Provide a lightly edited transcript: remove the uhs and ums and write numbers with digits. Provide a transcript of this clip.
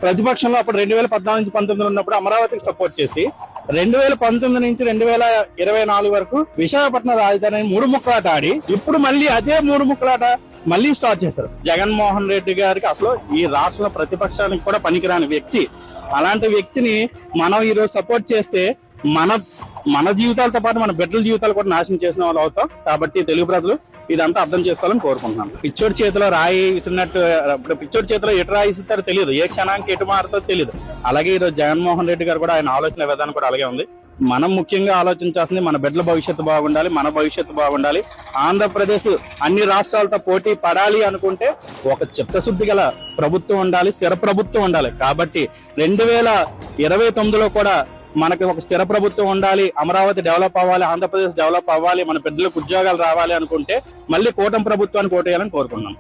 ప్రతిపక్షంలో అప్పుడు 2014 నుంచి 19 ఉన్నప్పుడు అమరావతికి సపోర్ట్ చేసి 2019 నుంచి 2024 వరకు విశాఖపట్నం రాజధాని 3 ముక్కలాట ఆడి ఇప్పుడు మళ్ళీ అదే 3 ముక్కలాట మళ్ళీ స్టార్ట్ చేశారు. జగన్మోహన్ రెడ్డి గారికి అసలు ఈ రాష్ట్రంలో ప్రతిపక్షానికి కూడా పనికిరాని వ్యక్తి. అలాంటి వ్యక్తిని మనం ఈ రోజు సపోర్ట్ చేస్తే మన జీవితాలతో పాటు మన బిడ్డల జీవితాలు కూడా నాశనం చేసిన వాళ్ళు అవుతాం. కాబట్టి తెలుగు ప్రజలు ఇదంతా అర్థం చేసుకోవాలని కోరుకుంటున్నాను. పిచ్చోడి చేతిలో రాయి విసిరినట్టు, పిచ్చోడి చేతిలో ఎటు రాయి ఇస్తారో తెలియదు, ఏ క్షణానికి ఎటు మారుతో తెలియదు. అలాగే ఈరోజు జగన్మోహన్ రెడ్డి గారు కూడా ఆయన ఆలోచన విధానం కూడా అలాగే ఉంది. మనం ముఖ్యంగా ఆలోచించాల్సింది మన బిడ్డల భవిష్యత్తు బాగుండాలి, మన భవిష్యత్తు బాగుండాలి. ఆంధ్రప్రదేశ్ అన్ని రాష్ట్రాలతో పోటీ పడాలి అనుకుంటే ఒక చిత్తశుద్ధి గల ప్రభుత్వం ఉండాలి, స్థిర ప్రభుత్వం ఉండాలి. కాబట్టి 2029లో కూడా మనకి ఒక స్థిర ప్రభుత్వం ఉండాలి, అమరావతి డెవలప్ అవ్వాలి, ఆంధ్రప్రదేశ్ డెవలప్ అవ్వాలి, మన బిడ్డలకు ఉద్యోగాలు రావాలి అనుకుంటే మళ్ళీ కూటమి ప్రభుత్వాన్ని కోటేయాలని కోరుకున్నాం.